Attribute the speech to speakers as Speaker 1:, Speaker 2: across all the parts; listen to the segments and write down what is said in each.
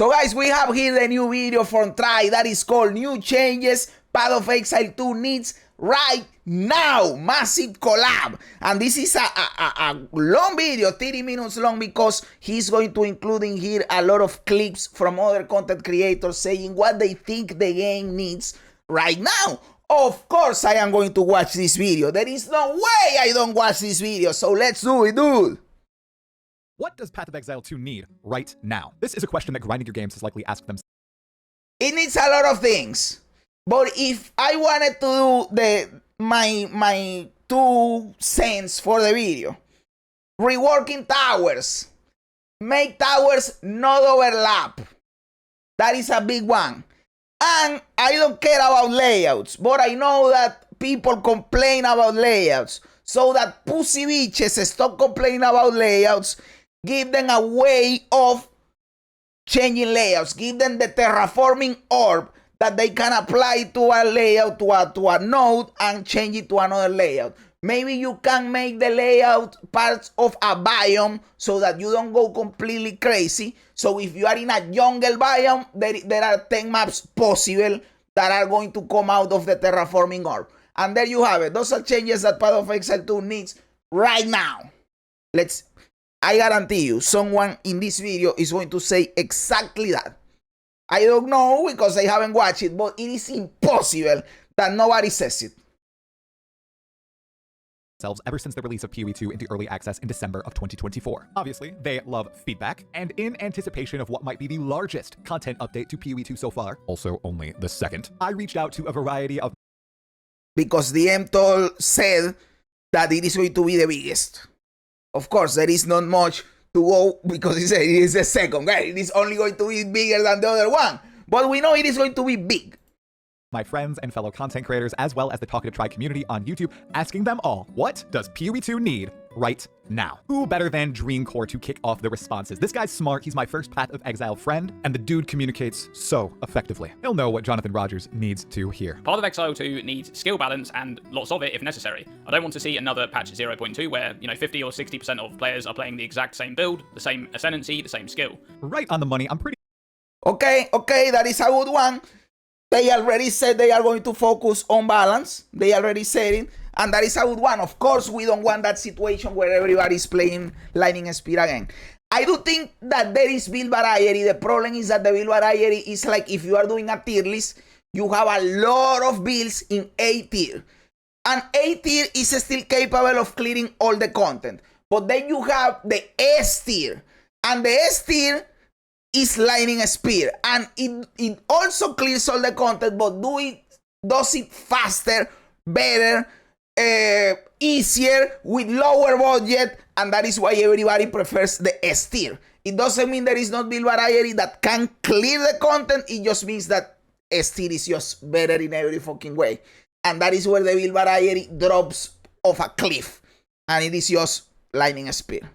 Speaker 1: So guys, we have here the new video from Try that is called New Changes Path of Exile 2 needs right now. Massive collab. And this is a long video, 30 minutes long, because he's going to include in here a lot of clips from other content creators saying what they think the game needs right now. Of course, I am going to watch this video. There is no way I don't watch this video. So let's do it, dude.
Speaker 2: What does Path of Exile 2 need right now? This is a question that Grinding Your Games has likely asked themselves.
Speaker 1: It needs a lot of things. But if I wanted to do my 2 cents for the video, reworking towers, make towers not overlap. That is a big one. And I don't care about layouts, but I know that people complain about layouts. So that pussy bitches stop complaining about layouts. Give them a way of changing layouts. Give them the terraforming orb that they can apply to a layout, to a node, and change it to another layout. Maybe you can make the layout parts of a biome so that you don't go completely crazy. So if you are in a jungle biome, there are 10 maps possible that are going to come out of the terraforming orb. And there you have it. Those are changes that Path of Exile 2 needs right now. I guarantee you, someone in this video is going to say exactly that. I don't know because I haven't watched it, but it is impossible that nobody says it.
Speaker 2: Ever since the release of PoE 2 into early access in December of 2024. Obviously, they love feedback, and in anticipation of what might be the largest content update to PoE 2 so far, also only the second, I reached out to a variety of...
Speaker 1: Because the MTOL said that it is going to be the biggest. Of course, there is not much to go because it is the second, right? It is only going to be bigger than the other one. But we know it is going to be big.
Speaker 2: My friends and fellow content creators, as well as the Talkative Try community on YouTube, asking them all, what does PoE 2 need right now? Who better than Dreamcore to kick off the responses? This guy's smart, he's my first Path of Exile friend, and the dude communicates so effectively. He'll know what Jonathan Rogers needs to hear.
Speaker 3: Path of Exile 2 needs skill balance and lots of it if necessary. I don't want to see another patch 0.2 where, 50 or 60% of players are playing the exact same build, the same ascendancy, the same skill.
Speaker 2: Right on the money, I'm pretty...
Speaker 1: Okay, that is a good one. They already said they are going to focus on balance. They already said it. And that is a good one. Of course, we don't want that situation where everybody's playing Lightning Speed again. I do think that there is build variety. The problem is that the build variety is like if you are doing a tier list, you have a lot of builds in A tier. And A tier is still capable of clearing all the content. But then you have the S tier. And the S tier is Lightning Speed, and it also clears all the content, but does it faster, better, easier, with lower budget, and that is why everybody prefers the S tier. It doesn't mean there is not build variety that can clear the content, it just means that S tier is just better in every fucking way. And that is where the build variety drops off a cliff, and it is just Lightning Speed.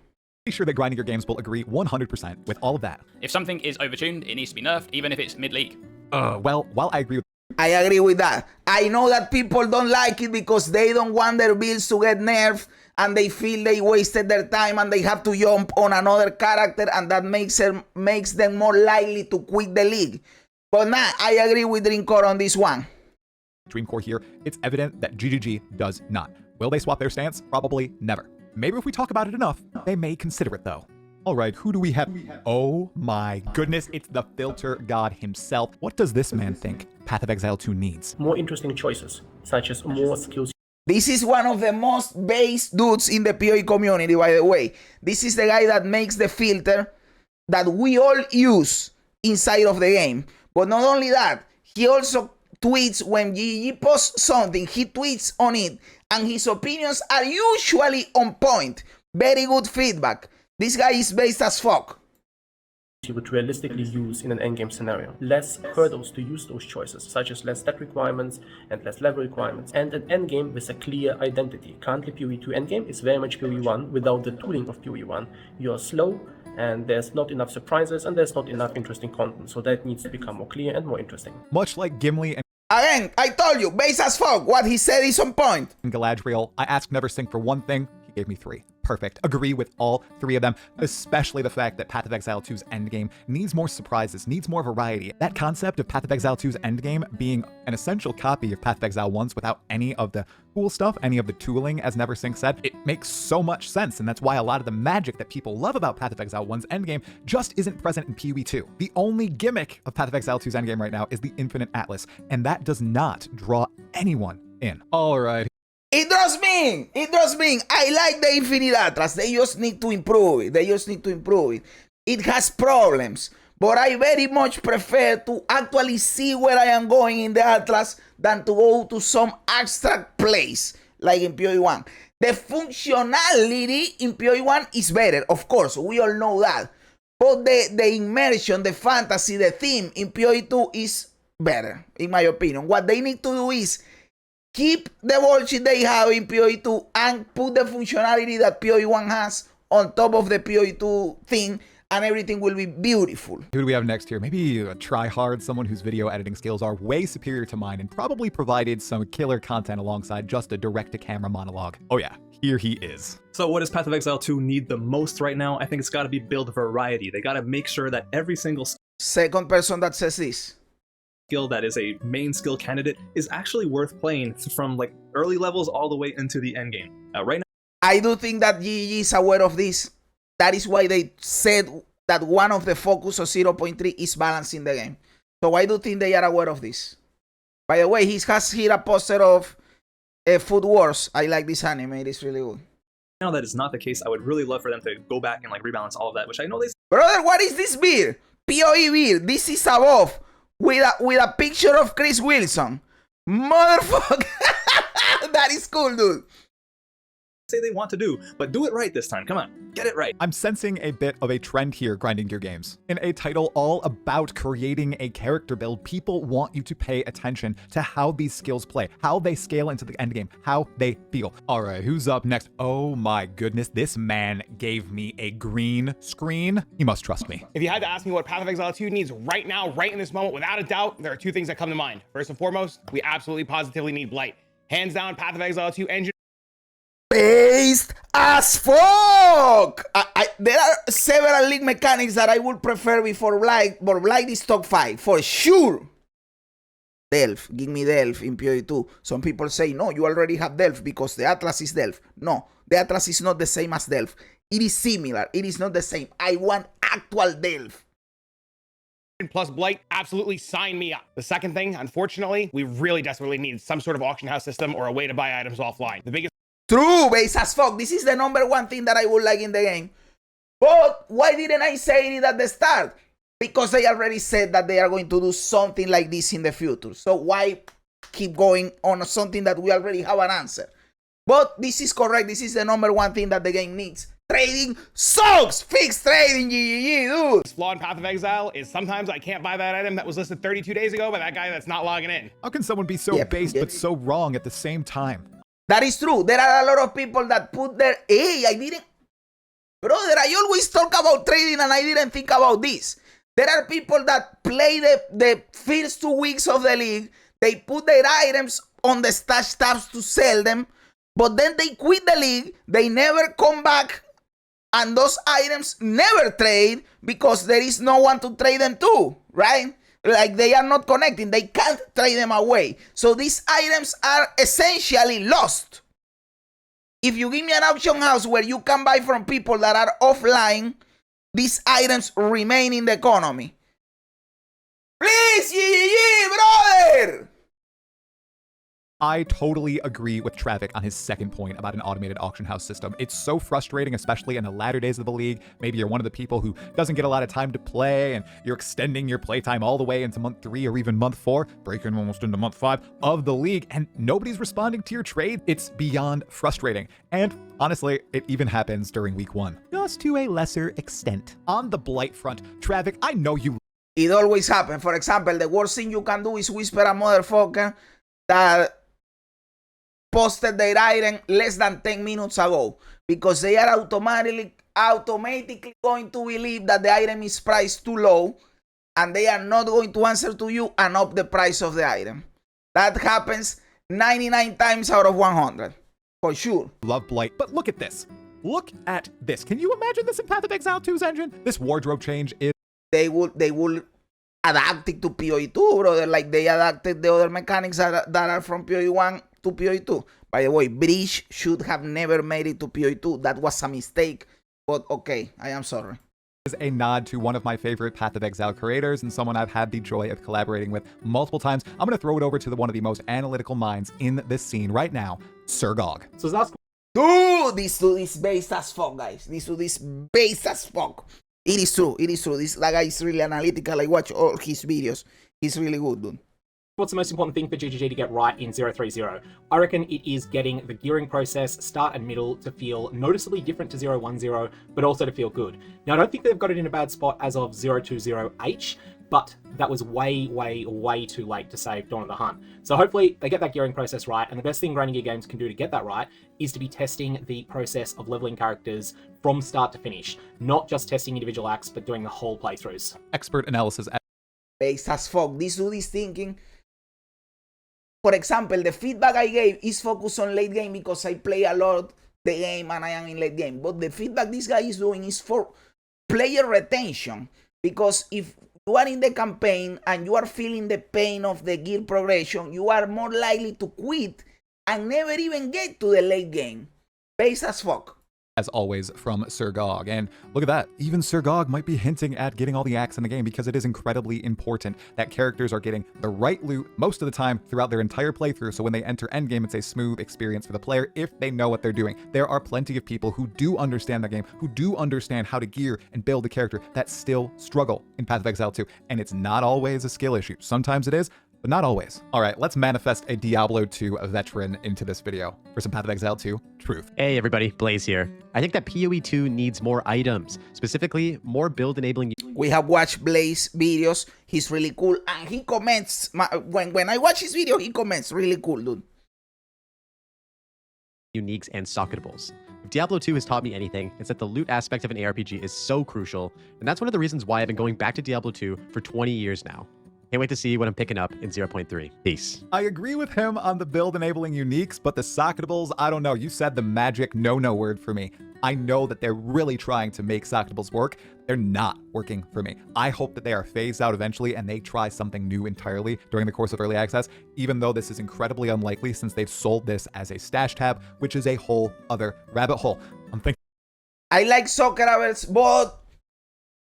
Speaker 2: Sure that Grinding Your Games will agree 100% with all of that.
Speaker 3: If something is overtuned, it needs to be nerfed, even if it's mid-league.
Speaker 2: Well, while I
Speaker 1: agree with that. I know that people don't like it because they don't want their builds to get nerfed and they feel they wasted their time and they have to jump on another character, and that makes them more likely to quit the league. But nah, I agree with Dreamcore on this one.
Speaker 2: Dreamcore here, it's evident that GGG does not. Will they swap their stance? Probably never. Maybe if we talk about it enough, they may consider it though. All right, who do we have? Oh my goodness, it's the filter god himself. What does this man think Path of Exile 2 needs?
Speaker 4: More interesting choices, such as more skills.
Speaker 1: This is one of the most base dudes in the PoE community, by the way. This is the guy that makes the filter that we all use inside of the game. But not only that, he also tweets when GG posts something, he tweets on it, and his opinions are usually on point. Very good feedback. This guy is based as fuck.
Speaker 4: You would realistically use in an endgame scenario. Less hurdles to use those choices, such as less stat requirements and less level requirements, and an endgame with a clear identity. Currently, PoE 2 endgame is very much PoE 1 without the tooling of PoE 1. You're slow, and there's not enough surprises, and there's not enough interesting content, so that needs to become more clear and more interesting.
Speaker 2: Much like Gimli and
Speaker 1: again, I told you, base as fuck. What he said is on point.
Speaker 2: Galadriel, I ask Never Sink for one thing, he Gave me 3. Perfect. Agree with all 3 of them, especially the fact that Path of Exile 2's endgame needs more surprises, needs more variety. That concept of Path of Exile 2's endgame being an essential copy of Path of Exile 1's without any of the cool stuff, any of the tooling, as Neversink said, it makes so much sense, and that's why a lot of the magic that people love about Path of Exile 1's endgame just isn't present in PoE 2. The only gimmick of Path of Exile 2's endgame right now is the Infinite Atlas, and that does not draw anyone in. Alright.
Speaker 1: It draws me in. It draws me in. I like the Infinite Atlas. They just need to improve it. They just need to improve it. It has problems, but I very much prefer to actually see where I am going in the Atlas than to go to some abstract place like in PoE 1. The functionality in PoE 1 is better, of course. We all know that. But the immersion, the fantasy, the theme in PoE 2 is better, in my opinion. What they need to do is keep the bullshit they have in PoE 2 and put the functionality that PoE 1 has on top of the PoE 2 thing, and everything will be beautiful.
Speaker 2: Who do we have next here? Maybe a tryhard, someone whose video editing skills are way superior to mine and probably provided some killer content alongside just a direct-to-camera monologue. Oh yeah, here he is.
Speaker 5: So what does Path of Exile 2 need the most right now? I think it's got to be build variety. They got to make sure that every single
Speaker 1: Second person that says this.
Speaker 5: skill that is a main skill candidate is actually worth playing from like early levels all the way into the end game. Right now,
Speaker 1: I do think that GG is aware of this. That is why they said that one of the focus of 0.3 is balancing the game. So I do think they are aware of this. By the way, he has here a poster of Food Wars. I like this anime. It is really good.
Speaker 5: now that is not the case. I would really love for them to go back and like rebalance all of that, which I know they
Speaker 1: Brother, what is this beer? PoE beer. This is above with a picture of Chris Wilson. Motherfucker. That is cool, dude.
Speaker 5: say they want to do, but do it right this time. Come on, get it right.
Speaker 2: I'm sensing a bit of a trend here, Grinding Gear Games. In a title all about creating a character build, people want you to pay attention to how these skills play, how they scale into the endgame, how they feel. All right, who's up next? Oh my goodness, this man gave me a green screen. He must trust me.
Speaker 6: If you had to ask me what Path of Exile 2 needs right now, right in this moment, without a doubt, there are 2 things that come to mind. First and foremost, we absolutely positively need Blight. Hands down, Path of Exile 2 engine
Speaker 1: Based as fuck! There are several league mechanics that I would prefer before Blight, but Blight is top 5, for sure. Delph, give me Delph in PoE 2. Some people say, no, you already have Delph because the Atlas is Delph. No, the Atlas is not the same as Delph. It is similar, it is not the same. I want actual Delph.
Speaker 6: plus Blight, absolutely sign me up. The second thing, unfortunately, we really desperately need some sort of auction house system or a way to buy items offline. The biggest
Speaker 1: True, base as fuck. This is the #1 thing that I would like in the game. But why didn't I say it at the start? Because they already said that they are going to do something like this in the future. So why keep going on something that we already have an answer? But this is correct. This is the #1 thing that the game needs. Trading sucks! Fix trading, GGG, dude!
Speaker 6: flaw in Path of Exile is sometimes I can't buy that item that was listed 32 days ago by that guy that's not logging in.
Speaker 2: How can someone be so based but so wrong at the same time?
Speaker 1: That is true. There are a lot of people that put their... Hey, I didn't... Brother, I always talk about trading and I didn't think about this. There are people that play the first 2 weeks of the league. They put their items on the stash tabs to sell them. But then they quit the league. They never come back. And those items never trade because there is no one to trade them to, right? Like they are not connecting. They can't trade them away. So these items are essentially lost. If you give me an auction house where you can buy from people that are offline, these items remain in the economy. Please, brother!
Speaker 2: I totally agree with Traffic on his second point about an automated auction house system. It's so frustrating, especially in the latter days of the league. Maybe you're one of the people who doesn't get a lot of time to play and you're extending your playtime all the way into month 3 or even month 4, breaking almost into month 5 of the league, and nobody's responding to your trade. It's beyond frustrating. And honestly, it even happens during week 1. Just to a lesser extent. On the Blight front, Traffic, I know you...
Speaker 1: It always happens. For example, the worst thing you can do is whisper a motherfucker that posted their item less than 10 minutes ago because they are automatically going to believe that the item is priced too low and they are not going to answer to you and up the price of the item. That happens 99 times out of 100. for sure.
Speaker 2: Love Blight, but look at this. Look at this. Can you imagine this in Path of Exile 2's engine? This wardrobe change is
Speaker 1: They will adapt it to PoE 2, brother. Like they adapted the other mechanics that are from PoE 1 to PoE 2. By the way, Breach should have never made it to PoE 2. That was a mistake. But okay, I am sorry.
Speaker 2: a nod to one of my favorite Path of Exile creators and someone I've had the joy of collaborating with multiple times. I'm going to throw it over to one of the most analytical minds in this scene right now, Sir Gog.
Speaker 7: So that's
Speaker 1: Dude, this dude is based as fuck, guys. This dude is based as fuck. It is true. It is true. That guy is really analytical. I watch all his videos. He's really good, dude.
Speaker 7: what's the most important thing for GGG to get right in 030? I reckon it is getting the gearing process, start and middle, to feel noticeably different to 010, but also to feel good. Now, I don't think they've got it in a bad spot as of 020H, but that was way, way, way too late to save Dawn of the Hunt. So hopefully they get that gearing process right, and the best thing grinding gear games can do to get that right is to be testing the process of leveling characters from start to finish, not just testing individual acts, but doing the whole playthroughs.
Speaker 2: Expert analysis.
Speaker 1: Based as fuck. This dude is thinking. For example, the feedback I gave is focused on late game because I play a lot the game and I am in late game. But the feedback this guy is doing is for player retention. Because if you are in the campaign and you are feeling the pain of the gear progression, you are more likely to quit and never even get to the late game. Based as fuck.
Speaker 2: As always, from Sir Gog. And look at that, even Sir Gog might be hinting at getting all the acts in the game because it is incredibly important that characters are getting the right loot most of the time throughout their entire playthrough, so when they enter endgame, it's a smooth experience for the player if they know what they're doing. There are plenty of people who do understand the game, who do understand how to gear and build a character that still struggle in Path of Exile 2, and it's not always a skill issue. Sometimes it is, but not always. All right, let's manifest a Diablo 2 veteran into this video for some Path of Exile 2 truth.
Speaker 8: Hey everybody, Blaze here. I think that PoE 2 needs more items, specifically more build enabling.
Speaker 1: We have watched Blaze videos. He's really cool. And he comments, when I watch his video, he comments, really cool, dude.
Speaker 8: Uniques and socketables. If Diablo 2 has taught me anything, it's that the loot aspect of an ARPG is so crucial, and that's one of the reasons why I've been going back to Diablo 2 for 20 years now. Can't wait to see what I'm picking up in 0.3. Peace.
Speaker 2: I agree with him on the build enabling uniques, but the socketables, I don't know. You said the magic no word for me. I know that they're really trying to make socketables work. They're not working for me. I hope that they are phased out eventually and they try something new entirely during the course of early access, even though this is incredibly unlikely since they've sold this as a stash tab, which is a whole other rabbit hole. I'm thinking.
Speaker 1: I like socketables, but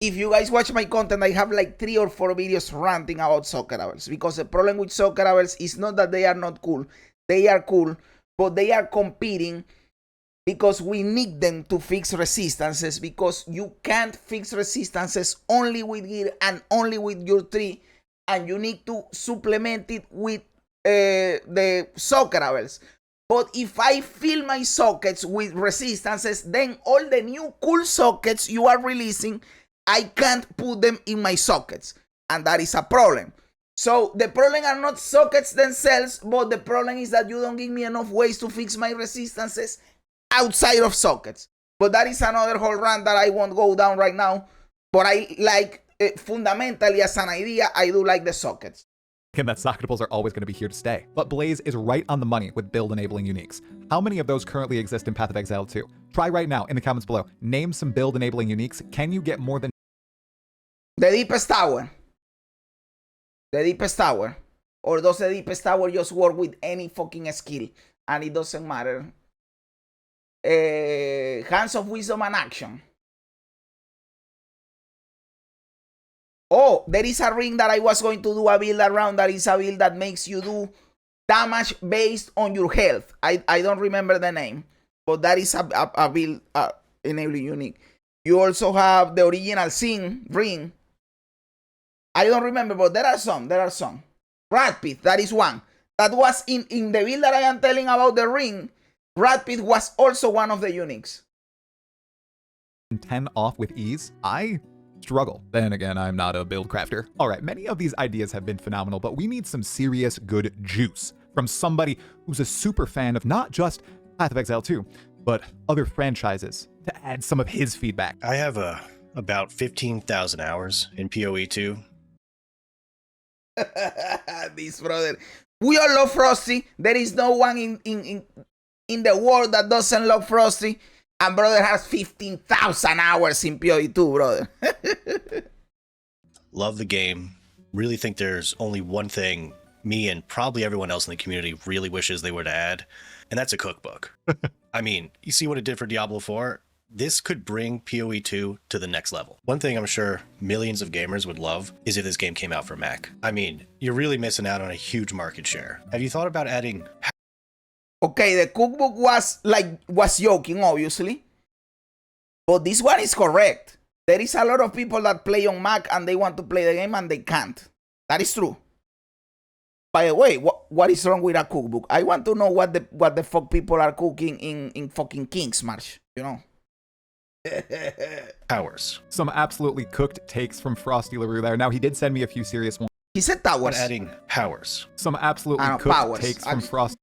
Speaker 1: if you guys watch my content, I have like 3 or 4 videos ranting about socketables, because the problem with socketables is not that they are not cool. They are cool, but they are competing because we need them to fix resistances, because you can't fix resistances only with gear and only with your tree, and you need to supplement it with the socketables. But if I fill my sockets with resistances, then all the new cool sockets you are releasing, I can't put them in my sockets, and that is a problem. So the problem are not sockets themselves, but the problem is that you don't give me enough ways to fix my resistances outside of sockets. But that is another whole rant that I won't go down right now. But I like, fundamentally as an idea, I do like the sockets.
Speaker 2: And that socketables are always going to be here to stay. But Blaze is right on the money with build enabling uniques. How many of those currently exist in Path of Exile 2? Try right now in the comments below. Name some build enabling uniques. Can you get more than
Speaker 1: The deepest tower. The deepest tower. Or does the deepest tower just work with any fucking skill and it doesn't matter? Hands of Wisdom and Action. Oh, there is a ring that I was going to do a build around. That is a build that makes you do damage based on your health. I don't remember the name, but that is a build enabling unique. You also have the original Sin ring. I don't remember, but there are some. Rat Pit, that is one. That was in the build that I am telling about the ring. Rat Pit was also one of the uniques.
Speaker 2: 10 off with ease? I struggle. Then again, I'm not a build crafter. All right, many of these ideas have been phenomenal, but we need some serious good juice from somebody who's a super fan of not just Path of Exile 2, but other franchises to add some of his feedback.
Speaker 9: I have about 15,000 hours in PoE 2.
Speaker 1: This brother. We all love Frosty. There is no one in in the world that doesn't love Frosty, and brother has 15,000 hours in PoE2, brother.
Speaker 9: Love the game. Really think there's only one thing me and probably everyone else in the community really wishes they were to add, and that's a cookbook. I mean, you see what it did for Diablo 4? This could bring PoE2 to the next level. One thing I'm sure millions of gamers would love is if this game came out for Mac. I mean, you're really missing out on a huge market share. Have you thought about adding...
Speaker 1: Okay, the cookbook was joking, obviously. But this one is correct. There is a lot of people that play on Mac and they want to play the game and they can't. That is true. By the way, what is wrong with a cookbook? I want to know what the fuck people are cooking in fucking King's March, you know?
Speaker 9: Towers.
Speaker 2: Some absolutely cooked takes from Frosty LaRue there. Now, he did send me a few serious ones.
Speaker 1: He said towers.
Speaker 9: What adding powers?
Speaker 2: Some absolutely cooked
Speaker 1: powers.
Speaker 2: takes from Frosty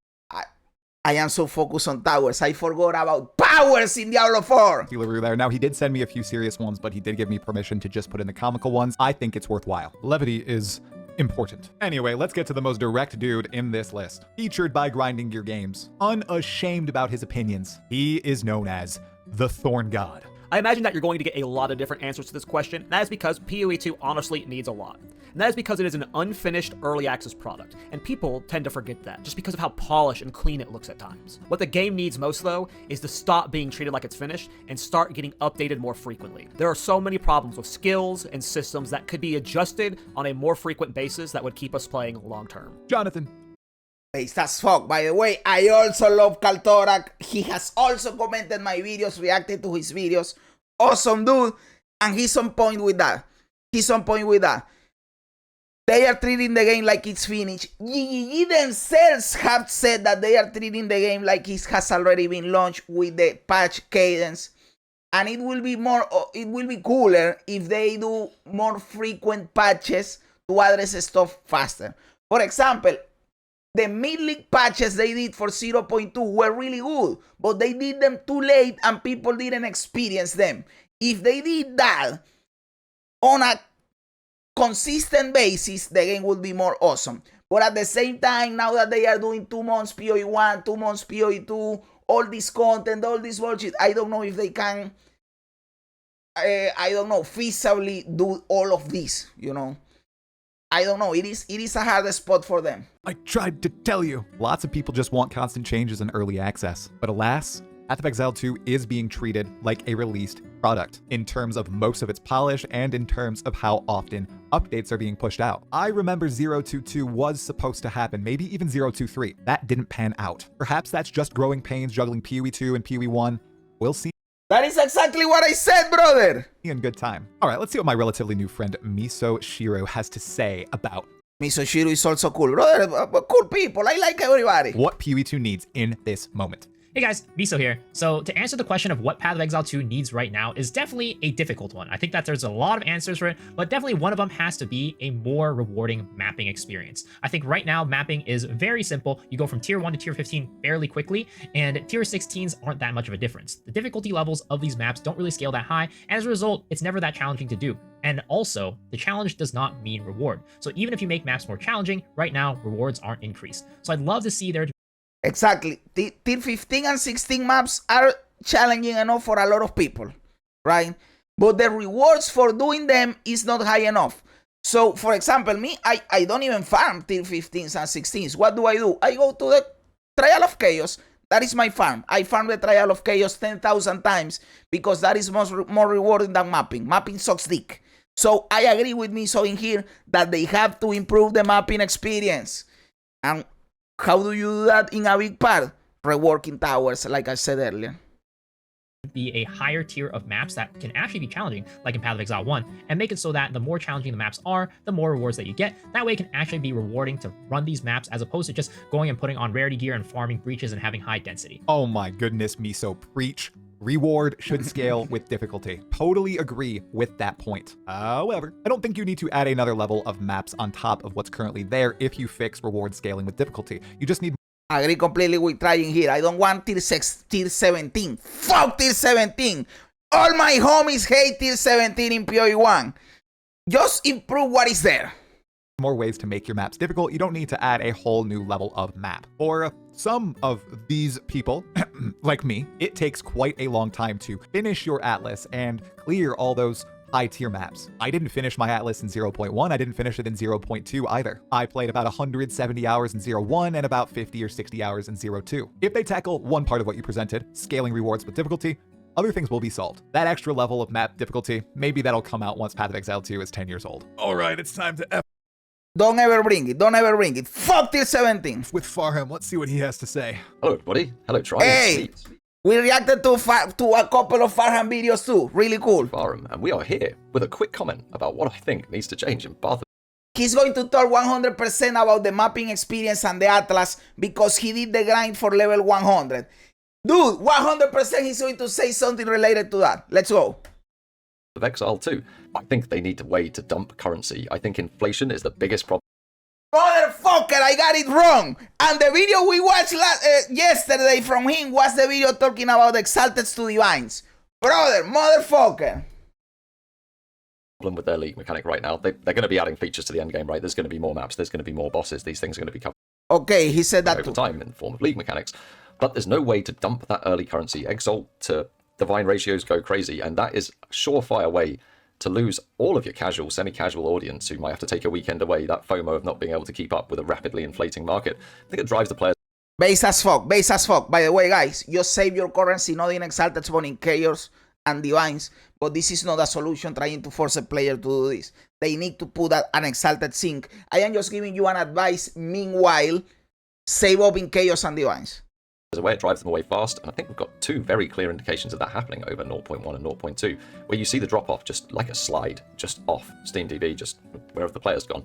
Speaker 1: I am so focused on towers. I forgot about powers in Diablo 4.
Speaker 2: LaRue there. Now, he did send me a few serious ones, but he did give me permission to just put in the comical ones. I think it's worthwhile. Levity is important. Anyway, let's get to the most direct dude in this list. Featured by Grinding Gear Games. Unashamed about his opinions. He is known as the Thorn God.
Speaker 10: I imagine that you're going to get a lot of different answers to this question, and that is because PoE2 honestly needs a lot. And that is because it is an unfinished early access product, and people tend to forget that, just because of how polished and clean it looks at times. What the game needs most, though, is to stop being treated like it's finished and start getting updated more frequently. There are so many problems with skills and systems that could be adjusted on a more frequent basis that would keep us playing long term.
Speaker 2: Jonathan.
Speaker 1: Based as fuck. By the way, I also love Kaltorak. He has also commented my videos, reacted to his videos. Awesome dude. And he's on point with that. They are treating the game like it's finished. GGG themselves have said that they are treating the game like it has already been launched with the patch cadence. And it will be cooler if they do more frequent patches to address stuff faster. For example, the mid-league patches they did for 0.2 were really good, but they did them too late and people didn't experience them. If they did that on a consistent basis, the game would be more awesome. But at the same time, now that they are doing 2 months PoE1, 2 months PoE2, all this content, all this bullshit, I don't know if they can, feasibly do all of this, you know. I don't know. It is a hard spot for them.
Speaker 2: I tried to tell you. Lots of people just want constant changes in early access. But alas, Path of Exile 2 is being treated like a released product in terms of most of its polish and in terms of how often updates are being pushed out. I remember 0.22 was supposed to happen, maybe even 0.23. That didn't pan out. Perhaps that's just growing pains juggling PoE2 and PoE1. We'll see.
Speaker 1: That is exactly what I said, brother.
Speaker 2: In good time. All right, let's see what my relatively new friend Miso Shiro has to say about
Speaker 1: Miso Shiro is also cool, brother. Cool people. I like everybody.
Speaker 2: what PoE2 needs in this moment.
Speaker 11: Hey guys, Miso here. So to answer the question of what Path of Exile 2 needs right now is definitely a difficult one. I think that there's a lot of answers for it, but definitely one of them has to be a more rewarding mapping experience. I think right now mapping is very simple. You go from tier 1 to tier 15 fairly quickly, and tier 16s aren't that much of a difference. The difficulty levels of these maps don't really scale that high, and as a result, it's never that challenging to do. And also, the challenge does not mean reward. So even if you make maps more challenging, right now, rewards aren't increased. So I'd love to see there to
Speaker 1: Exactly. Tier 15 and 16 maps are challenging enough for a lot of people, right? But the rewards for doing them is not high enough. So, for example, me, I don't even farm tier 15s and 16s. What do? I go to the Trial of Chaos. That is my farm. I farm the Trial of Chaos 10,000 times because that is more rewarding than mapping. Mapping sucks dick. So, I agree with Miso in here that they have to improve the mapping experience. And how do you do that in a big part? Reworking towers, like I said earlier.
Speaker 11: be a higher tier of maps that can actually be challenging, like in Path of Exile 1, and make it so that the more challenging the maps are, the more rewards that you get. That way it can actually be rewarding to run these maps as opposed to just going and putting on rarity gear and farming breaches and having high density.
Speaker 2: Oh my goodness, Miso, preach. Reward should scale with difficulty. Totally agree with that point. However, I don't think you need to add another level of maps on top of what's currently there if you fix reward scaling with difficulty. You just need...
Speaker 1: I agree completely with trying here. I don't want tier 17. Fuck tier 17. All my homies hate tier 17 in PoE1. Just improve what is there.
Speaker 2: more ways to make your maps difficult. You don't need to add a whole new level of map. For some of these people, like me, it takes quite a long time to finish your Atlas and clear all those high tier maps. I didn't finish my Atlas in 0.1, I didn't finish it in 0.2 either. I played about 170 hours in 0.1 and about 50 or 60 hours in 0.2. If they tackle one part of what you presented, scaling rewards with difficulty, other things will be solved. That extra level of map difficulty, maybe that'll come out once Path of Exile 2 is 10 years old. All right, it's time to
Speaker 1: Don't ever bring it. Don't ever bring it. Fuck till 17.
Speaker 2: with Farham. Let's see what he has to say.
Speaker 12: Hello, everybody. Hello, Try.
Speaker 1: Hey, we reacted to a couple of Farham videos too. Really cool.
Speaker 12: Farham, and we are here with a quick comment about what I think needs to change in Path of
Speaker 1: He's going to talk 100% about the mapping experience and the Atlas because he did the grind for level 100. Dude, 100% he's going to say something related to that. Let's go.
Speaker 12: Exile 2. I think they need a way to dump currency. I think inflation is the biggest problem.
Speaker 1: Motherfucker, I got it wrong. And the video we watched yesterday from him was the video talking about Exalted to Divines. Brother, motherfucker.
Speaker 12: Problem with their league mechanic right now. They're going to be adding features to the endgame, right? There's going to be more maps. There's going to be more bosses. These things are going to be covered
Speaker 1: Okay, he said that
Speaker 12: over
Speaker 1: too.
Speaker 12: time in the form of league mechanics. But there's no way to dump that early currency. Exalt to divine ratios go crazy, and that is a surefire way to lose all of your casual, semi-casual audience who might have to take a weekend away, that FOMO of not being able to keep up with a rapidly inflating market. I think it drives the players.
Speaker 1: Base as fuck, base as fuck. By the way, guys, just save your currency not in Exalted, but in Chaos and Divines. But this is not a solution trying to force a player to do this. They need to put an Exalted sync. I am just giving you an advice. Meanwhile, save up in Chaos and Divines.
Speaker 12: There's a way it drives them away fast, and I think we've got two very clear indications of that happening over 0.1 and 0.2, where you see the drop-off just like a slide, just off SteamDB, just wherever the player's gone.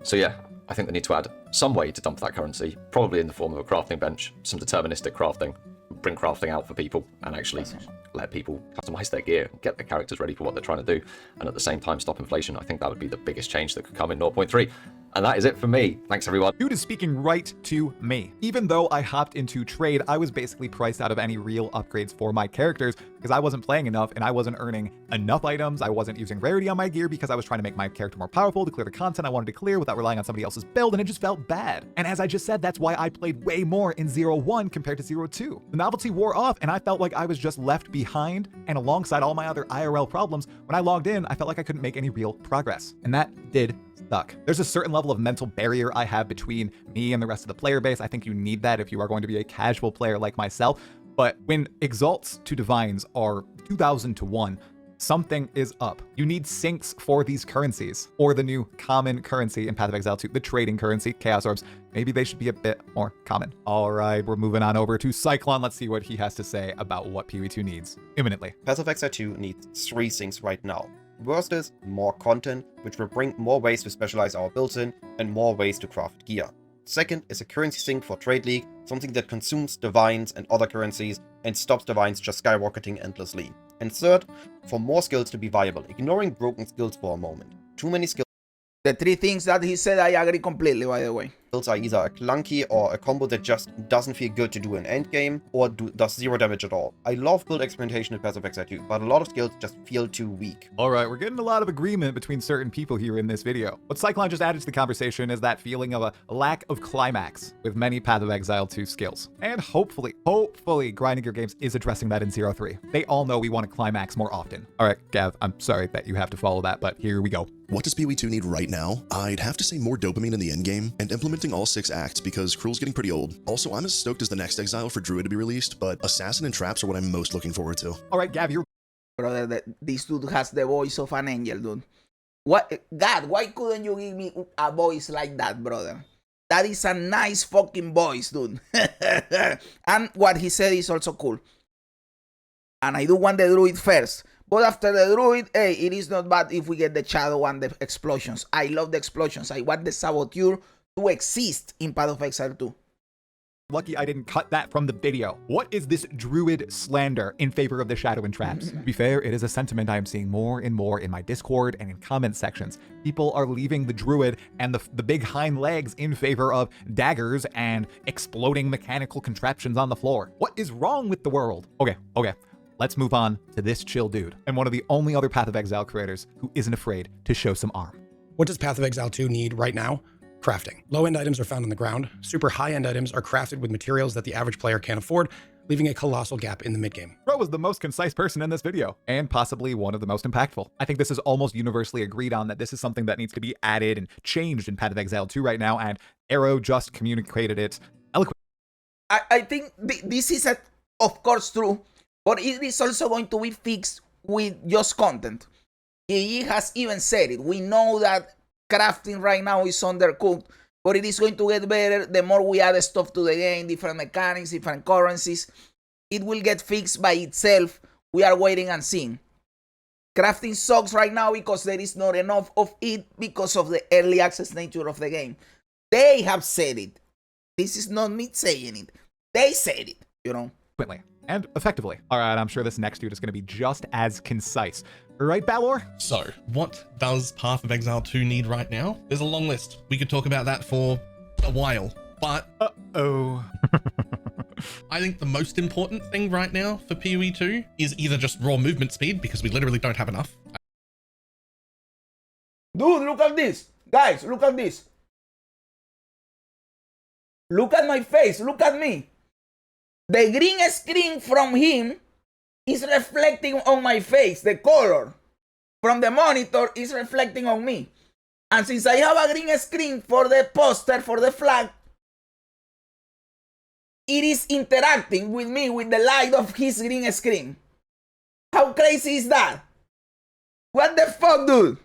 Speaker 12: So yeah, I think they need to add some way to dump that currency, probably in the form of a crafting bench, some deterministic crafting, bring crafting out for people, and actually let people customize their gear, get their characters ready for what they're trying to do, and at the same time stop inflation. I think that would be the biggest change that could come in 0.3. And that is it for me. Thanks, everyone.
Speaker 2: Dude is speaking right to me. Even though I hopped into trade, I was basically priced out of any real upgrades for my characters because I wasn't playing enough and I wasn't earning enough items. I wasn't using rarity on my gear because I was trying to make my character more powerful to clear the content I wanted to clear without relying on somebody else's build, and it just felt bad. And as I just said, that's why I played way more in 0.1 compared to 0.2. The novelty wore off and I felt like I was just left behind, and alongside all my other IRL problems, when I logged in, I felt like I couldn't make any real progress. And that did suck. There's a certain level of mental barrier I have between me and the rest of the player base. I think you need that if you are going to be a casual player like myself. But when exalts to divines are 2,000 to 1, something is up. You need syncs for these currencies, or the new common currency in Path of Exile 2, the trading currency, Chaos Orbs. Maybe they should be a bit more common. All right, we're moving on over to Cyclone. Let's see what he has to say about what PoE2 needs imminently.
Speaker 13: Path of Exile 2 needs 3 things right now. First is more content, which will bring more ways to specialize our builds in and more ways to craft gear. Second is a currency sync for Trade League, something that consumes divines and other currencies and stops divines just skyrocketing endlessly. And third, for more skills to be viable, ignoring broken skills for a moment. Too many skills.
Speaker 1: The 3 things that he said, I agree completely, by the way.
Speaker 13: Are either a clunky or a combo that just doesn't feel good to do in endgame, or does 0 damage at all. I love build experimentation in Path of Exile 2, but a lot of skills just feel too weak.
Speaker 2: All right, we're getting a lot of agreement between certain people here in this video. What Cyclone just added to the conversation is that feeling of a lack of climax with many Path of Exile 2 skills. And hopefully, Grinding Your Games is addressing that in 0.3. They all know we want to climax more often. All right, Gav, I'm sorry that you have to follow that, but here we go.
Speaker 14: What does PoE2 need right now? I'd have to say more dopamine in the endgame, and implementing all 6 acts because Cruel's getting pretty old. Also, I'm as stoked as the next Exile for Druid to be released, but Assassin and Traps are what I'm most looking forward to.
Speaker 2: All right, Gav, you're...
Speaker 1: Brother, this dude has the voice of an angel, dude. What? God, why couldn't you give me a voice like that, brother? That is a nice fucking voice, dude. And what he said is also cool. And I do want the Druid first. But after the Druid, hey, it is not bad if we get the Shadow and the explosions. I love the explosions. I want the Saboteur to exist in Path of Exile 2.
Speaker 2: Lucky I didn't cut that from the video. What is this Druid slander in favor of the Shadow and Traps? To be fair, it is a sentiment I am seeing more and more in my Discord and in comment sections. People are leaving the Druid and the big hind legs in favor of daggers and exploding mechanical contraptions on the floor. What is wrong with the world? Okay. Let's move on to this chill dude, and one of the only other Path of Exile creators who isn't afraid to show some arm.
Speaker 15: What does Path of Exile 2 need right now? Crafting. Low-end items are found on the ground. Super high-end items are crafted with materials that the average player can't afford, leaving a colossal gap in the mid-game.
Speaker 2: Bro was the most concise person in this video, and possibly one of the most impactful. I think this is almost universally agreed on that this is something that needs to be added and changed in Path of Exile 2 right now, and Arrow just communicated it eloquently.
Speaker 1: I think this is, of course, true, but it is also going to be fixed with just content. He has even said it. We know that crafting right now is undercooked, but it is going to get better the more we add stuff to the game, different mechanics, different currencies. It will get fixed by itself. We are waiting and seeing. Crafting sucks right now because there is not enough of it because of the early access nature of the game. They have said it. This is not me saying it. They said it, you know.
Speaker 2: And effectively. All right, I'm sure this next dude is going to be just as concise. Right, Balor?
Speaker 16: So, what does Path of Exile 2 need right now? There's a long list. We could talk about that for a while, but...
Speaker 2: Uh-oh.
Speaker 16: I think the most important thing right now for PoE 2 is either just raw movement speed, because we literally don't have enough.
Speaker 1: Dude, look at this. Guys, look at this. Look at my face. Look at me. The green screen from him is reflecting on my face. The color from the monitor is reflecting on me. And since I have a green screen for the poster, for the flag, it is interacting with me with the light of his green screen. How crazy is that? What the fuck, dude?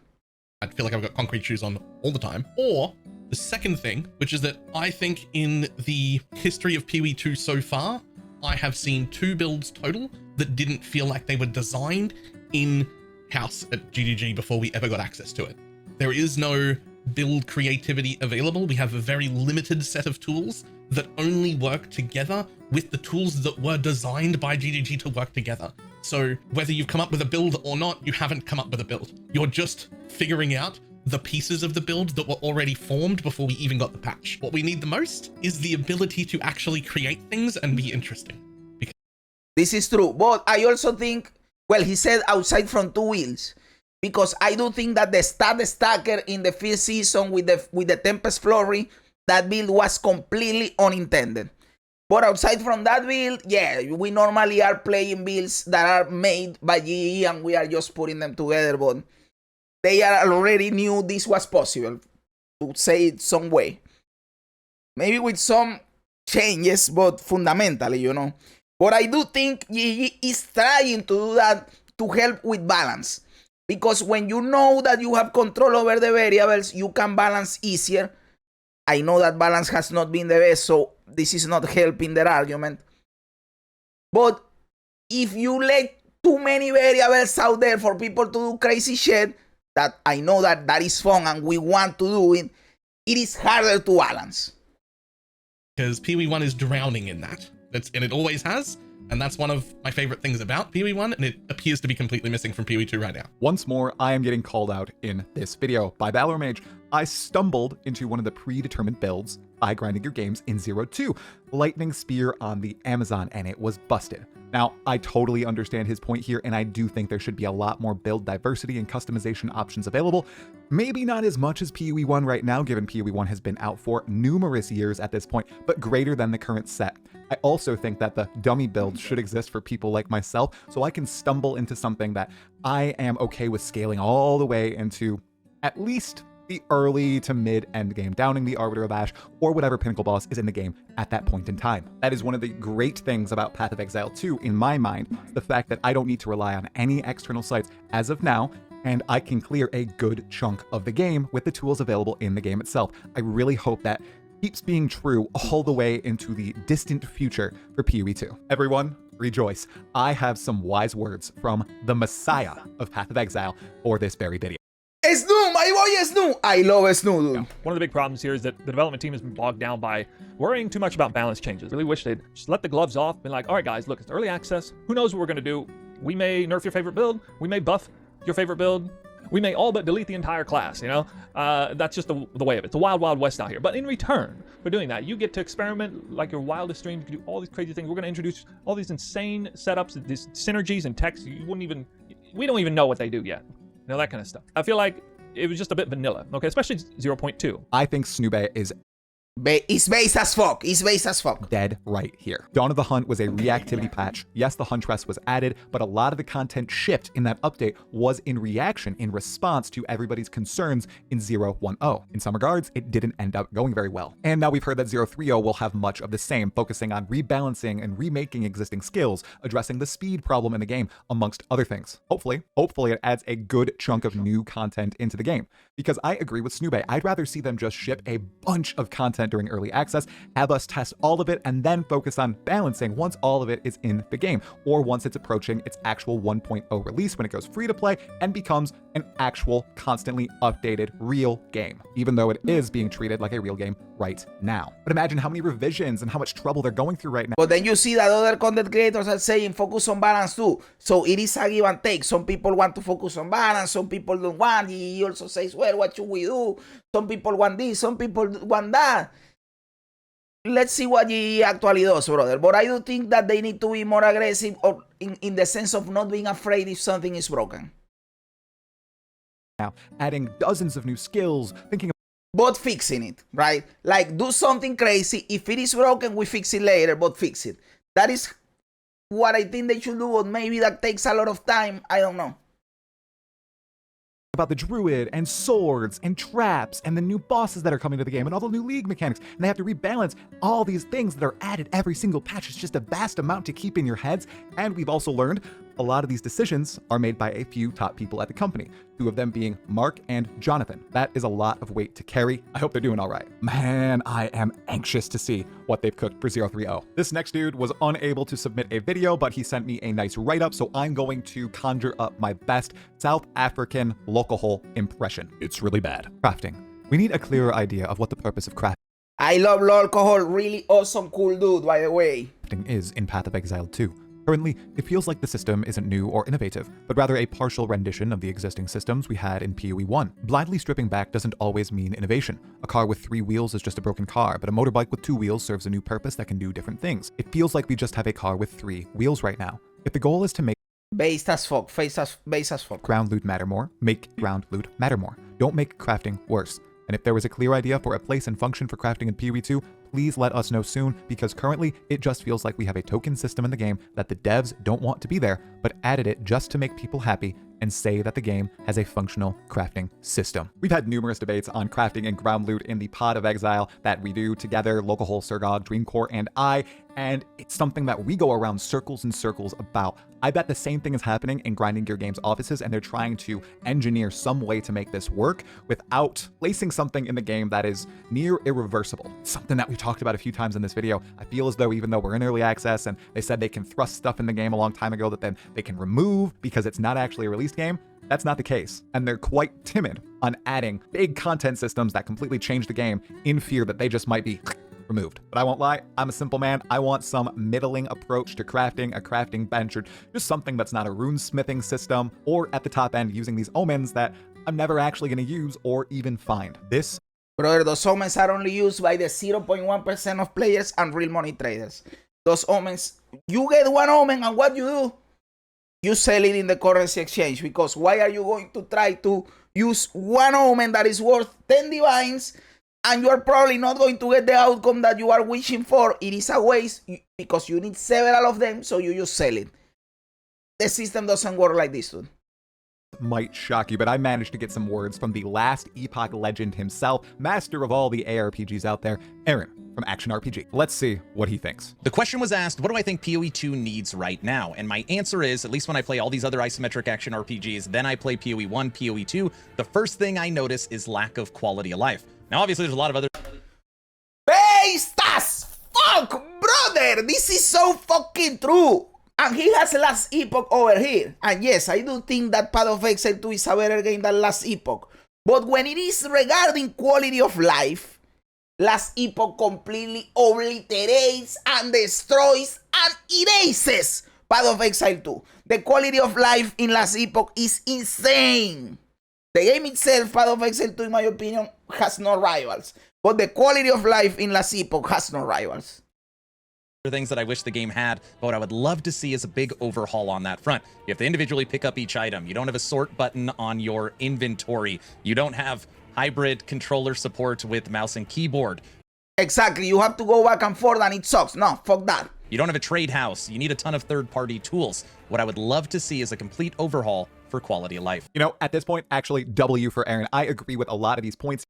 Speaker 16: I feel like I've got concrete shoes on all the time. Or the second thing, which is that I think in the history of PoE 2 so far, I have seen 2 builds total that didn't feel like they were designed in-house at GGG before we ever got access to it. There is no build creativity available. We have a very limited set of tools that only work together with the tools that were designed by GGG to work together. So whether you've come up with a build or not, you haven't come up with a build. You're just figuring out the pieces of the build that were already formed before we even got the patch. What we need the most is the ability to actually create things and be interesting.
Speaker 1: This is true, but I also think, well, he said outside from 2 wheels, because I do think that the stat stacker in the first season with the Tempest Flurry, that build was completely unintended. But outside from that build, yeah, we normally are playing builds that are made by GE and we are just putting them together, but they are already knew this was possible, to say it some way. Maybe with some changes, but fundamentally, you know. But I do think GG is trying to do that to help with balance. Because when you know that you have control over the variables, you can balance easier. I know that balance has not been the best, so this is not helping their argument. But if you let too many variables out there for people to do crazy shit, that I know that that is fun and we want to do it, it is harder to balance.
Speaker 16: Because PoE 1 is drowning in that. And it always has. And that's one of my favorite things about PoE 1, and it appears to be completely missing from PoE 2 right now.
Speaker 2: Once more, I am getting called out in this video. By Valor Mage, I stumbled into one of the predetermined builds by grinding your games in 0-2, Lightning Spear on the Amazon, and it was busted. Now, I totally understand his point here, and I do think there should be a lot more build diversity and customization options available. Maybe not as much as PoE 1 right now, given PoE 1 has been out for numerous years at this point, but greater than the current set. I also think that the dummy build should exist for people like myself, so I can stumble into something that I am okay with scaling all the way into at least the early to mid endgame, downing the Arbiter of Ash or whatever pinnacle boss is in the game at that point in time. That is one of the great things about Path of Exile 2 in my mind, the fact that I don't need to rely on any external sites as of now, and I can clear a good chunk of the game with the tools available in the game itself. I really hope that keeps being true all the way into the distant future for PoE 2. Everyone, rejoice. I have some wise words from the Messiah of Path of Exile for this very video.
Speaker 1: Snu, my boy Snu. I love Snu, dude.
Speaker 17: Yeah. One of the big problems here is that the development team has been bogged down by worrying too much about balance changes. Really wish they'd just let the gloves off, been like, all right, guys, look, it's early access. Who knows what we're going to do? We may nerf your favorite build. We may buff your favorite build. We may all but delete the entire class, you know? That's just the way of it. It's the wild, wild west out here. But in return for doing that, you get to experiment like your wildest dreams. You can do all these crazy things. We're going to introduce all these insane setups, these synergies and techs. We don't even know what they do yet. You know, that kind of stuff. I feel like it was just a bit vanilla, okay? Especially 0.2.
Speaker 2: I think Snube is
Speaker 1: It's base as fuck. It's base as fuck.
Speaker 2: dead right here. Dawn of the Hunt was a reactivity patch. Yes, the Huntress was added, but a lot of the content shift in that update was in reaction, in response to everybody's concerns in 0.10. In some regards, it didn't end up going very well. And now we've heard that 0.30 will have much of the same, focusing on rebalancing and remaking existing skills, addressing the speed problem in the game, amongst other things. Hopefully it adds a good chunk of new content into the game. Because I agree with Snube, I'd rather see them just ship a bunch of content during early access, have us test all of it, and then focus on balancing once all of it is in the game, or once it's approaching its actual 1.0 release when it goes free to play and becomes an actual, constantly updated, real game, even though it is being treated like a real game right now. But imagine how many revisions and how much trouble they're going through right now.
Speaker 1: But then you see that other content creators are saying focus on balance too. So it is a give and take. Some people want to focus on balance, some people don't want. He also says, well, what should we do? Some people want this, some people want that. Let's see what he actually does, brother. But I do think that they need to be more aggressive or in the sense of not being afraid if something is broken.
Speaker 2: Now, adding dozens of new skills, thinking
Speaker 1: but fixing it, right? Like, do something crazy. If it is broken, we fix it later, but fix it. That is what I think they should do, but maybe that takes a lot of time. I don't know.
Speaker 2: About the druid and swords and traps and the new bosses that are coming to the game and all the new league mechanics, and they have to rebalance all these things that are added every single patch. It's just a vast amount to keep in your heads. And we've also learned a lot of these decisions are made by a few top people at the company, two of them being Mark and Jonathan. That is a lot of weight to carry. I hope they're doing all right. Man, I am anxious to see what they've cooked for 0.30. This next dude was unable to submit a video, but he sent me a nice write-up, so I'm going to conjure up my best South African local impression. It's really bad. Crafting. We need a clearer idea of what the purpose of crafting
Speaker 1: I love alcohol. Really awesome, cool dude, by the way.
Speaker 2: is in Path of Exile 2. Currently, it feels like the system isn't new or innovative, but rather a partial rendition of the existing systems we had in PoE 1. Blindly stripping back doesn't always mean innovation. A car with 3 wheels is just a broken car, but a motorbike with 2 wheels serves a new purpose that can do different things. It feels like we just have a car with 3 wheels right now. If the goal is to make
Speaker 1: base as fuck, base as fuck.
Speaker 2: ground loot matter more, make ground loot matter more. Don't make crafting worse. And if there was a clear idea for a place and function for crafting in PoE 2, please let us know soon, because currently it just feels like we have a token system in the game that the devs don't want to be there, but added it just to make people happy and say that the game has a functional crafting system. We've had numerous debates on crafting and ground loot in the Pod of Exile that we do together, Localhole, Surgog, Dreamcore, and I, and it's something that we go around circles and circles about. I bet the same thing is happening in Grinding Gear Games offices, and they're trying to engineer some way to make this work without placing something in the game that is near irreversible. Something that we've talked about a few times in this video. I feel as though even though we're in early access and they said they can thrust stuff in the game a long time ago that then they can remove because it's not actually a released game, that's not the case. And they're quite timid on adding big content systems that completely change the game in fear that they just might be removed. But I won't lie, I'm a simple man. I want some middling approach to crafting, a crafting bench, or just something that's not a rune-smithing system, or at the top end using these omens that I'm never actually going to use or even find. This
Speaker 1: Brother, those omens are only used by the 0.1% of players and real money traders. Those omens, you get one omen and what you do? You sell it in the currency exchange, because why are you going to try to use one omen that is worth 10 divines and you are probably not going to get the outcome that you are wishing for? It is a waste because you need several of them, so you just sell it. The system doesn't work like this, dude.
Speaker 2: Might shock you, but I managed to get some words from the last Epoch legend himself, master of all the ARPGs out there, Aaron from Action RPG. Let's see what he thinks.
Speaker 18: The question was asked, what do I think PoE 2 needs right now? And my answer is, at least when I play all these other isometric action RPGs, then I play PoE 1, PoE 2, the first thing I notice is lack of quality of life. Now, obviously, there's a lot of other...
Speaker 1: Based as fuck, brother! This is so fucking true! And he has Last Epoch over here. And yes, I do think that Path of Exile 2 is a better game than Last Epoch. But when it is regarding quality of life, Last Epoch completely obliterates and destroys and erases Path of Exile 2. The quality of life in Last Epoch is insane. The game itself, Path of Exile 2, in my opinion, has no rivals. But the quality of life in Last Epoch has no rivals.
Speaker 18: things that I wish the game had, but what I would love to see is a big overhaul on that front. You have to individually pick up each item. You don't have a sort button on your inventory. You don't have hybrid controller support with mouse and keyboard.
Speaker 1: Exactly, you have to go back and forth and it sucks. No, fuck that.
Speaker 18: You don't have a trade house. You need a ton of third-party tools. What I would love to see is a complete overhaul for quality of life.
Speaker 2: You know, at this point, actually, W for Aaron. I agree with a lot of these points.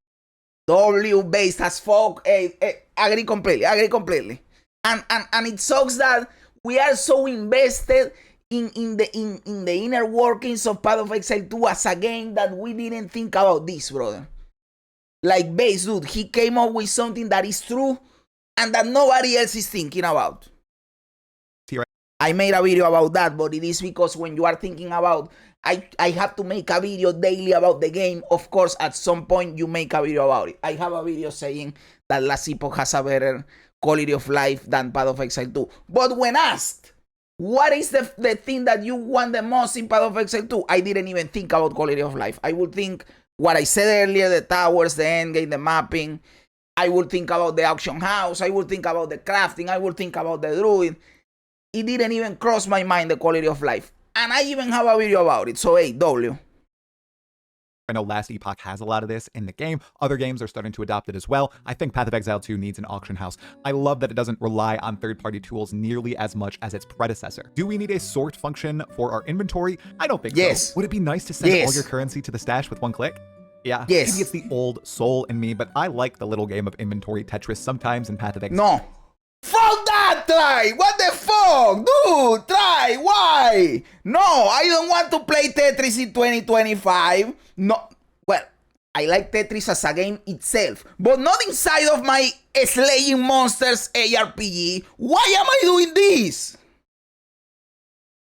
Speaker 1: W based as fuck. Agree completely. And it sucks that we are so invested in the inner workings of Path of Exile 2 as a game that we didn't think about this, brother. Like Base, dude, he came up with something that is true and that nobody else is thinking about. I made a video about that, but it is because when you are thinking about, I have to make a video daily about the game. Of course, at some point you make a video about it. I have a video saying that Last Epoch has a better quality of life than Path of Exile 2. But when asked, what is the thing that you want the most in Path of Exile 2? I didn't even think about quality of life. I would think what I said earlier, the towers, the endgame, the mapping. I would think about the auction house. I would think about the crafting. I would think about the druid. It didn't even cross my mind, the quality of life. And I even have a video about it. So, hey, W.
Speaker 2: I know Last Epoch has a lot of this in the game. Other games are starting to adopt it as well. I think Path of Exile 2 needs an auction house. I love that it doesn't rely on third-party tools nearly as much as its predecessor. Do we need a sort function for our inventory? I don't think so. Would it be nice to send all your currency to the stash with one click? Yeah, maybe it's the old soul in me, but I like the little game of inventory Tetris sometimes in Path of Exile.
Speaker 1: No. Fuck that, Try! What the fuck? Dude, Try, why? No, I don't want to play Tetris in 2025. No, well, I like Tetris as a game itself, but not inside of my Slaying Monsters ARPG. Why am I doing this?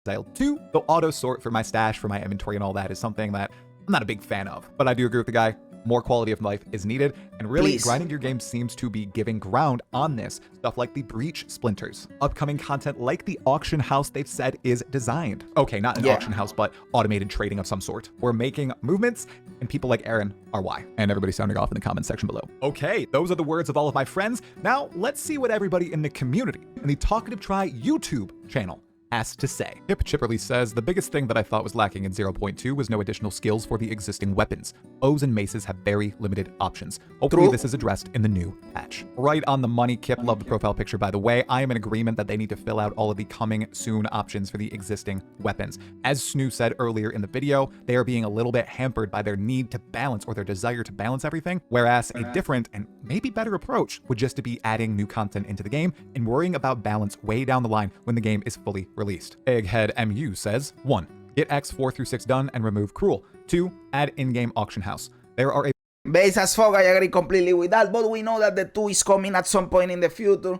Speaker 2: Exile 2, the auto sort for my stash, for my inventory and all that is something that I'm not a big fan of, but I do agree with the guy. More quality of life is needed, and really grinding your game seems to be giving ground on this. Stuff like the breach splinters. Upcoming content like the auction house they've said is designed. Okay, not an auction house, but automated trading of some sort. We're making movements, and people like Aaron are why. And everybody sounding off in the comments section below. Okay, those are the words of all of my friends. Now, let's see what everybody in the community, in the Talkative Try YouTube channel, has to say. Hip Chipperly says, the biggest thing that I thought was lacking in 0.2 was no additional skills for the existing weapons. Bows and maces have very limited options. Hopefully this is addressed in the new patch. Right on the money, Kip. Love the profile picture, by the way. I am in agreement that they need to fill out all of the coming soon options for the existing weapons. As Snoo said earlier in the video, they are being a little bit hampered by their need to balance or their desire to balance everything, whereas a different and maybe better approach would just to be adding new content into the game and worrying about balance way down the line when the game is fully released. Egghead MU says, 1. Get X 4 through 6 done and remove Cruel. 2. Add in-game auction house. There are a
Speaker 1: Base as fuck, I agree completely with that, but we know that the 2 is coming at some point in the future.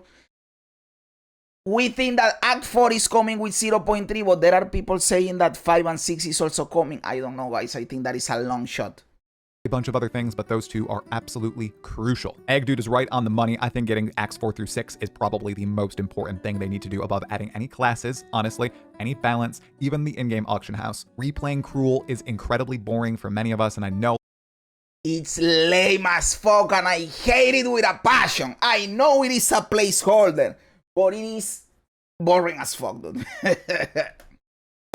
Speaker 1: We think that Act 4 is coming with 0.3, but there are people saying that 5 and 6 is also coming. I don't know, guys. I think that is a long shot.
Speaker 2: bunch of other things, but those two are absolutely crucial. Egg Dude is right on the money. I think getting Acts 4 through 6 is probably the most important thing they need to do above adding any classes, honestly, any balance, even the in-game auction house. Replaying Cruel is incredibly boring for many of us, and I know
Speaker 1: it's lame as fuck, and I hate it with a passion. I know it is a placeholder, but it is boring as fuck, dude.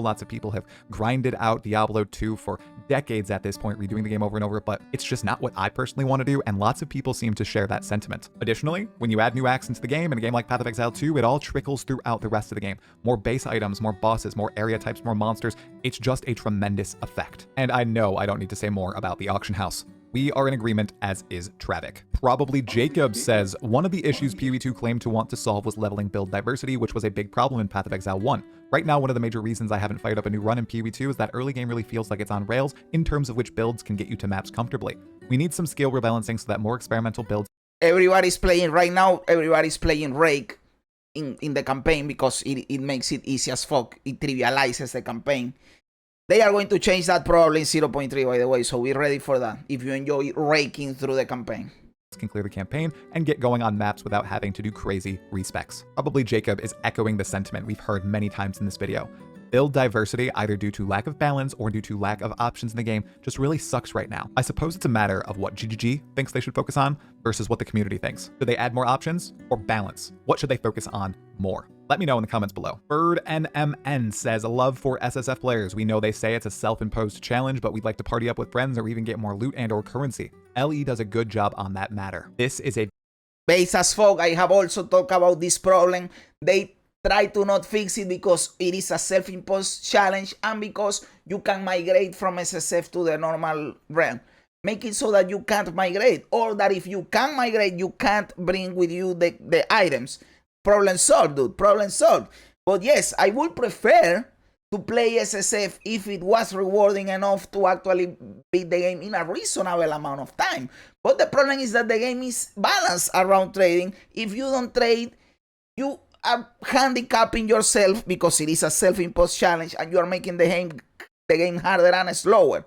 Speaker 2: lots of people have grinded out Diablo 2 for decades at this point, redoing the game over and over, but it's just not what I personally want to do, and lots of people seem to share that sentiment. Additionally, when you add new acts into the game, in a game like Path of Exile 2, it all trickles throughout the rest of the game. More base items, more bosses, more area types, more monsters. It's just a tremendous effect. And I know I don't need to say more about the auction house. We are in agreement, as is Travic. Probably Jacob says, one of the issues PoE2 claimed to want to solve was leveling build diversity, which was a big problem in Path of Exile 1. Right now, one of the major reasons I haven't fired up a new run in PoE2 is that early game really feels like it's on rails in terms of which builds can get you to maps comfortably. We need some skill rebalancing so that more experimental builds.
Speaker 1: Everybody's playing right now, everybody's playing Rake in the campaign because it makes it easy as fuck. It trivializes the campaign. They are going to change that probably in 0.3, by the way, so we're ready for that if you enjoy raking through the campaign.
Speaker 2: Can clear the campaign and get going on maps without having to do crazy respecs. Probably Jacob is echoing the sentiment we've heard many times in this video. Build diversity, either due to lack of balance or due to lack of options in the game, just really sucks right now. I suppose it's a matter of what GGG thinks they should focus on versus what the community thinks. Should they add more options or balance? What should they focus on more? Let me know in the comments below. Bird NMN says, a love for SSF players. We know they say it's a self-imposed challenge, but we'd like to party up with friends or even get more loot and or currency. LE does a good job on that matter. This is a
Speaker 1: base as fuck. I have also talked about this problem. They try to not fix it because it is a self-imposed challenge and because you can migrate from SSF to the normal realm. Make it so that you can't migrate, or that if you can migrate, you can't bring with you the items. Problem solved, dude. Problem solved. But yes, I would prefer to play SSF if it was rewarding enough to actually beat the game in a reasonable amount of time. But the problem is that the game is balanced around trading. If you don't trade, you are handicapping yourself because it is a self-imposed challenge and you are making the game harder and slower.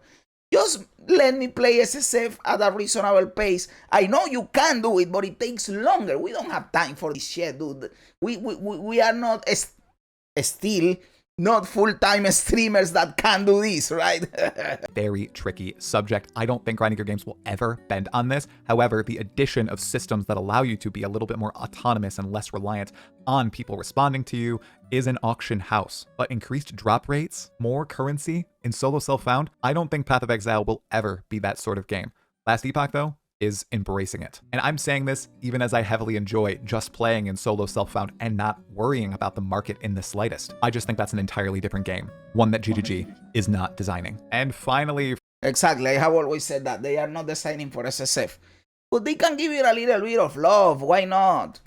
Speaker 1: Just let me play SSF at a reasonable pace. I know you can do it, but it takes longer. We don't have time for this shit, dude. We are not still not full-time streamers that can do this, right?
Speaker 2: very tricky subject. I don't think grinding your games will ever bend on this. However, the addition of systems that allow you to be a little bit more autonomous and less reliant on people responding to you is an auction house. But increased drop rates, more currency in solo self-found, I don't think Path of Exile will ever be that sort of game. Last Epoch, though, is embracing it. And I'm saying this even as I heavily enjoy just playing in solo self-found and not worrying about the market in the slightest. I just think that's an entirely different game, one that GGG is not designing. And finally...
Speaker 1: Exactly, I have always said that. They are not designing for SSF. But they can give it a little bit of love, why not?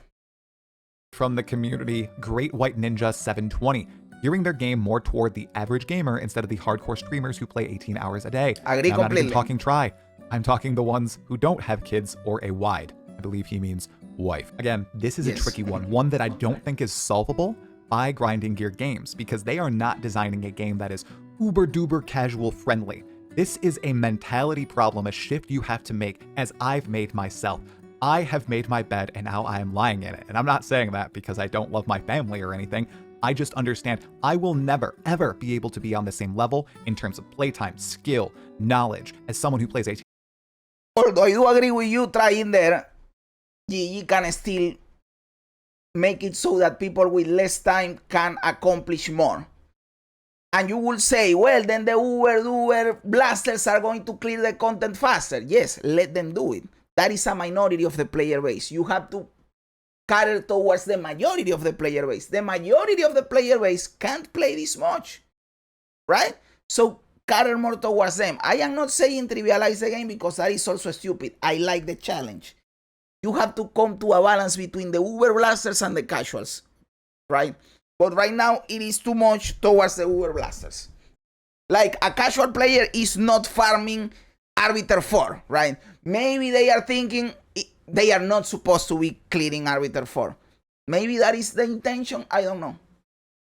Speaker 2: From the community, Great White Ninja 720. Gearing their game more toward the average gamer instead of the hardcore streamers who play 18 hours a day.
Speaker 1: Agree
Speaker 2: I'm
Speaker 1: completely.
Speaker 2: not even talking try. I'm talking the ones who don't have kids or a wide. I believe he means wife. Again, this is a tricky one that I don't think is solvable by grinding gear games because they are not designing a game that is uber duper casual friendly. This is a mentality problem, a shift you have to make as I've made myself. I have made my bed and now I am lying in it. And I'm not saying that because I don't love my family or anything. I just understand I will never, ever be able to be on the same level in terms of playtime, skill, knowledge as someone who plays 18.
Speaker 1: Although I do agree with you trying there, you can still make it so that people with less time can accomplish more. And you will say, well, then the Uber blasters are going to clear the content faster. Yes, let them do it. That is a minority of the player base. You have to cater towards the majority of the player base. The majority of the player base can't play this much, right? So cater more towards them. I am not saying trivialize the game because that is also stupid. I like the challenge. You have to come to a balance between the Uber blasters and the casuals, right? But right now it is too much towards the Uber blasters. Like a casual player is not farming Arbiter 4, right? Maybe they are thinking they are not supposed to be clearing Arbiter 4. Maybe that is the intention. I don't know.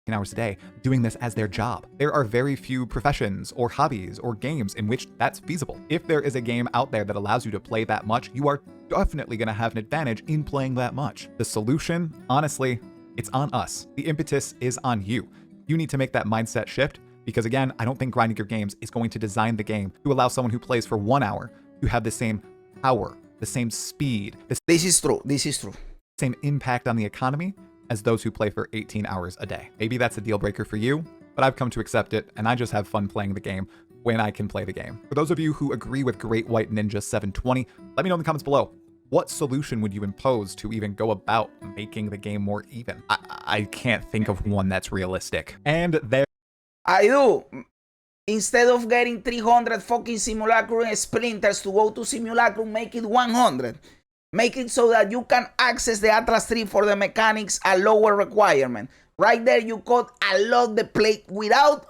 Speaker 2: Hours a day doing this as their job. There are very few professions or hobbies or games in which that's feasible. If there is a game out there that allows you to play that much, you are definitely going to have an advantage in playing that much. The solution, honestly, it's on us. The impetus is on you. You need to make that mindset shift because again, I don't think grinding your games is going to design the game to allow someone who plays for 1 hour to have the same power, the same speed.
Speaker 1: This is true. This is true.
Speaker 2: Same impact on the economy as those who play for 18 hours a day. Maybe that's a deal breaker for you, but I've come to accept it, and I just have fun playing the game when I can play the game. For those of you who agree with Great White Ninja 720, let me know in the comments below. What solution would you impose to even go about making the game more even? I can't think of one that's realistic. And there...
Speaker 1: I do. Instead of getting 300 fucking Simulacrum sprinters to go to Simulacrum, make it 100. Make it so that you can access the Atlas 3 for the mechanics at lower requirement. Right there, you cut a lot the play without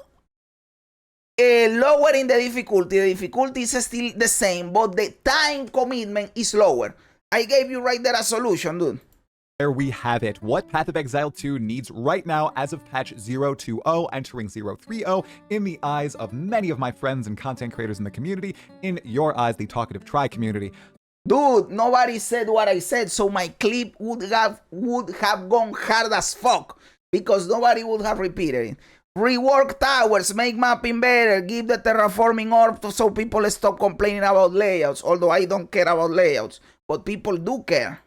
Speaker 1: lowering the difficulty. The difficulty is still the same, but the time commitment is lower. I gave you right there a solution, dude.
Speaker 2: There we have it. What Path of Exile 2 needs right now as of patch 020 entering 030 in the eyes of many of my friends and content creators in the community, in your eyes, the Talkative Try community.
Speaker 1: Dude, nobody said what I said, so my clip would have gone hard as fuck because nobody would have repeated it. Rework towers, make mapping better, give the terraforming orb so people stop complaining about layouts. Although I don't care about layouts, but people do care.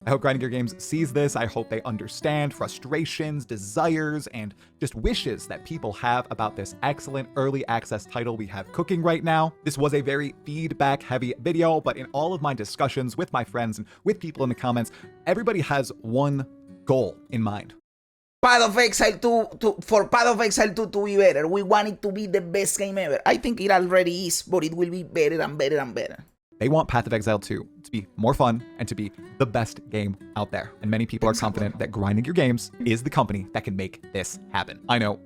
Speaker 2: I hope Grinding Gear Games sees this. I hope they understand frustrations, desires, and just wishes that people have about this excellent early access title we have cooking right now. This was a very feedback-heavy video, but in all of my discussions with my friends and with people in the comments, everybody has one goal in mind.
Speaker 1: Path of Exile 2 for Path of Exile 2 to be better. We want it to be the best game ever. I think it already is, but it will be better and better and better.
Speaker 2: They want Path of Exile 2 to be more fun and to be the best game out there. And many people are confident that Grinding Gear Games is the company that can make this happen. I know.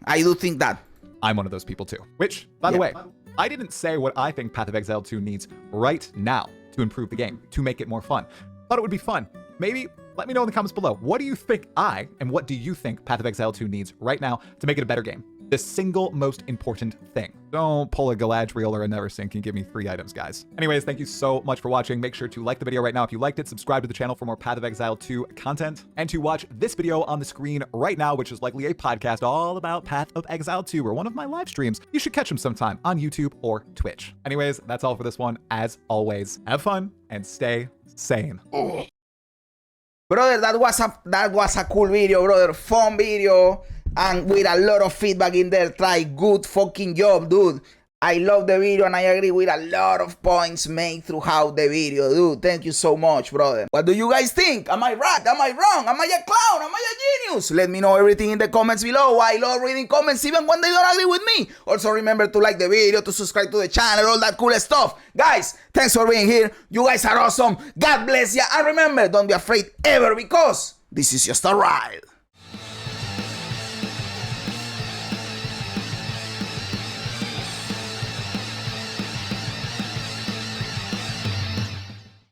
Speaker 1: I do think that.
Speaker 2: I'm one of those people too. Which, by the way, I didn't say what I think Path of Exile 2 needs right now to improve the game, to make it more fun. Thought it would be fun. Maybe let me know in the comments below. What do you think and what do you think Path of Exile 2 needs right now to make it a better game? The single most important thing. Don't pull a Galadriel or a Neversink and give me 3 items, guys. Anyways, thank you so much for watching. Make sure to like the video right now if you liked it, subscribe to the channel for more Path of Exile 2 content, and to watch this video on the screen right now, which is likely a podcast all about Path of Exile 2 or one of my live streams. You should catch them sometime on YouTube or Twitch. Anyways, that's all for this one. As always, have fun and stay sane.
Speaker 1: Brother, that was a cool video, brother. Fun video. And with a lot of feedback in there. Try good fucking job, dude. I love the video and I agree with a lot of points made throughout the video, dude. Thank you so much, brother. What do you guys think? Am I right? Am I wrong? Am I a clown? Am I a genius? Let me know everything in the comments below. I love reading comments even when they don't agree with me. Also remember to like the video, to subscribe to the channel, all that cool stuff. Guys, thanks for being here. You guys are awesome. God bless you. And remember, don't be afraid ever because this is just a ride.